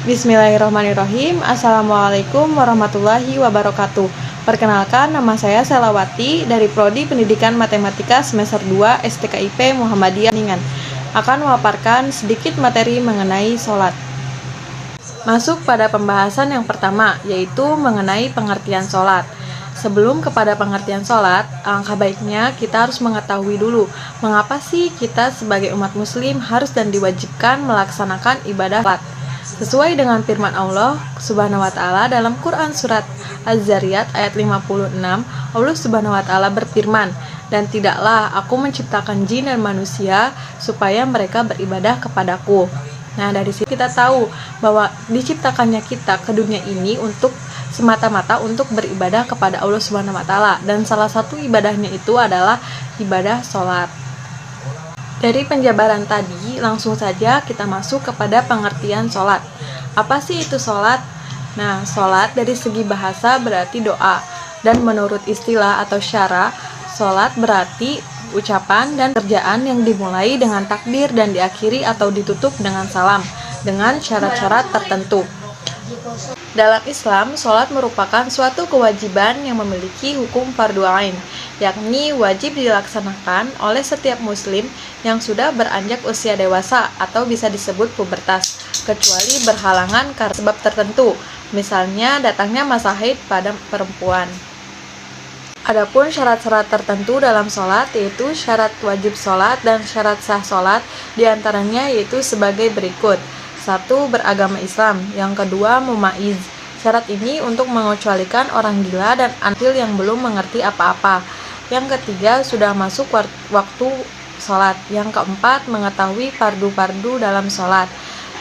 Bismillahirrahmanirrahim. Assalamualaikum warahmatullahi wabarakatuh. Perkenalkan, nama saya Selawati dari Prodi Pendidikan Matematika semester 2 STKIP Muhammadiyah Ningan. Akan memaparkan sedikit materi mengenai sholat. Masuk pada pembahasan yang pertama, yaitu mengenai pengertian sholat. Sebelum kepada pengertian sholat, alangkah baiknya kita harus mengetahui dulu mengapa sih kita sebagai umat muslim harus dan diwajibkan melaksanakan ibadah sholat. Sesuai dengan firman Allah Subhanahu wa taala dalam Quran surat Az-Zariyat ayat 56, Allah Subhanahu wa taala berfirman, "Dan tidaklah aku menciptakan jin dan manusia supaya mereka beribadah kepadaku." Nah, dari sini kita tahu bahwa diciptakannya kita ke dunia ini untuk semata-mata untuk beribadah kepada Allah Subhanahu wa taala, dan salah satu ibadahnya itu adalah ibadah sholat. Dari penjabaran tadi, langsung saja kita masuk kepada pengertian sholat. Apa sih itu sholat? Nah, sholat dari segi bahasa berarti doa, dan menurut istilah atau syara, sholat berarti ucapan dan kerjaan yang dimulai dengan takbir dan diakhiri atau ditutup dengan salam, dengan syarat-syarat tertentu. Dalam Islam, sholat merupakan suatu kewajiban yang memiliki hukum fardu ain, yakni wajib dilaksanakan oleh setiap muslim yang sudah beranjak usia dewasa atau bisa disebut pubertas, kecuali berhalangan karena sebab tertentu, misalnya datangnya masa haid pada perempuan. Adapun syarat-syarat tertentu dalam sholat, yaitu syarat wajib sholat dan syarat sah sholat, diantaranya yaitu sebagai berikut. 1. Beragama Islam. Yang kedua, mumaiz. Syarat ini untuk mengecualikan orang gila dan antil yang belum mengerti apa-apa. Yang ketiga, sudah masuk waktu sholat. Yang keempat, mengetahui fardu-fardu dalam sholat.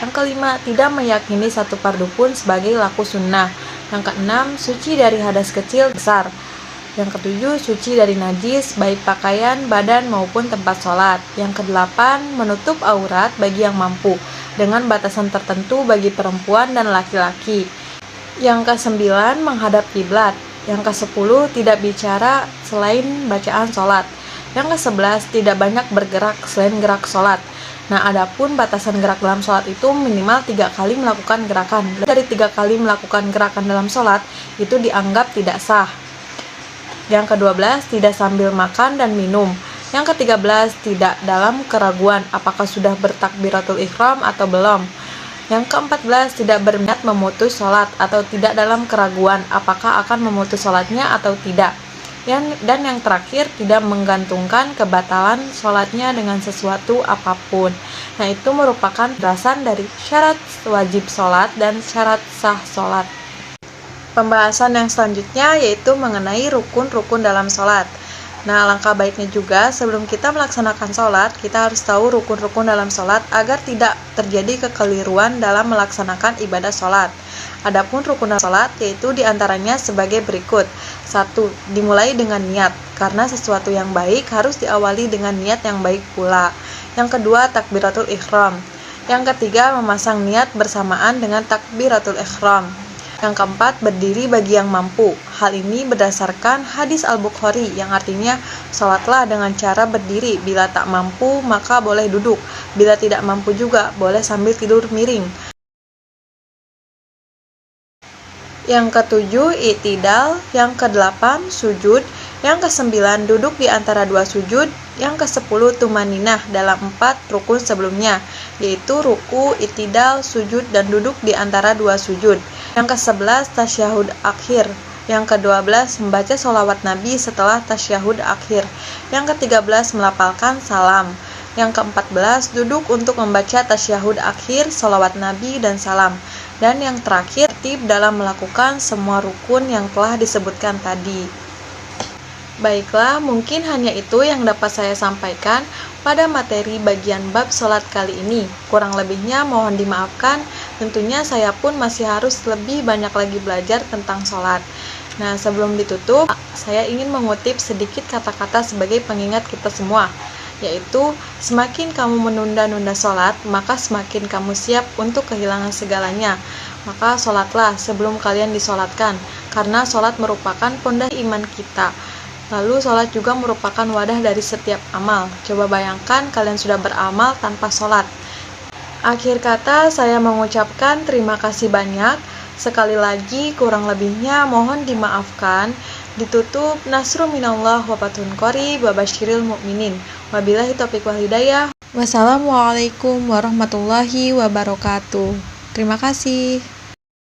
Yang kelima, tidak meyakini satu fardu pun sebagai laku sunnah. Yang keenam, suci dari hadas kecil besar. Yang ketujuh, suci dari najis, baik pakaian, badan maupun tempat sholat. Yang kedelapan, menutup aurat bagi yang mampu, dengan batasan tertentu bagi perempuan dan laki-laki. Yang kesembilan, menghadap kiblat. Yang kesepuluh, tidak bicara selain bacaan sholat. Yang kesebelas, tidak banyak bergerak selain gerak sholat. Nah, adapun batasan gerak dalam sholat itu minimal 3 kali melakukan gerakan. Dari 3 kali melakukan gerakan dalam sholat, itu dianggap tidak sah. Yang ke-12, tidak sambil makan dan minum. Yang ke-13, tidak dalam keraguan apakah sudah bertakbiratul ihram atau belum. Yang ke-14, tidak berniat memutus sholat atau tidak dalam keraguan apakah akan memutus sholatnya atau tidak. Dan yang terakhir, tidak menggantungkan kebatalan sholatnya dengan sesuatu apapun. Nah, itu merupakan berdasar dari syarat wajib sholat dan syarat sah sholat. Pembahasan yang selanjutnya yaitu mengenai rukun-rukun dalam sholat. Nah, langkah baiknya juga sebelum kita melaksanakan sholat, kita harus tahu rukun-rukun dalam sholat agar tidak terjadi kekeliruan dalam melaksanakan ibadah sholat. Adapun rukun dalam sholat yaitu diantaranya sebagai berikut. 1. Dimulai dengan niat, karena sesuatu yang baik harus diawali dengan niat yang baik pula. Yang kedua, takbiratul ihram. Yang ketiga, memasang niat bersamaan dengan takbiratul ihram. Yang keempat, berdiri bagi yang mampu. Hal ini berdasarkan hadis Al-Bukhari yang artinya, sholatlah dengan cara berdiri. Bila tak mampu, maka boleh duduk. Bila tidak mampu juga, boleh sambil tidur miring. Yang ketujuh, i'tidal. Yang kedelapan, sujud. Yang kesembilan, duduk di antara 2 sujud. Yang ke-10, tumaninah dalam 4 rukun sebelumnya, yaitu ruku, i'tidal, sujud, dan duduk di antara 2 sujud. Yang ke-11, tasyahud akhir. Yang ke-12, membaca sholawat Nabi setelah tasyahud akhir. Yang ke-13, melafalkan salam. Yang ke-14, duduk untuk membaca tasyahud akhir, sholawat Nabi, dan salam. Dan yang terakhir, tertib dalam melakukan semua rukun yang telah disebutkan tadi. Baiklah, mungkin hanya itu yang dapat saya sampaikan pada materi bagian bab sholat kali ini. Kurang lebihnya mohon dimaafkan, tentunya saya pun masih harus lebih banyak lagi belajar tentang sholat. Nah, sebelum ditutup, saya ingin mengutip sedikit kata-kata sebagai pengingat kita semua, yaitu, semakin kamu menunda-nunda sholat, maka semakin kamu siap untuk kehilangan segalanya. Maka sholatlah sebelum kalian disolatkan, karena sholat merupakan pondasi iman kita. Lalu sholat juga merupakan wadah dari setiap amal. Coba bayangkan kalian sudah beramal tanpa sholat. Akhir kata, saya mengucapkan terima kasih banyak. Sekali lagi, kurang lebihnya mohon dimaafkan. Ditutup, nasrun minallah wa fathun qarib wa basyiril mu'minin. Wabillahi taufiq wal hidayah. Wassalamualaikum warahmatullahi wabarakatuh. Terima kasih.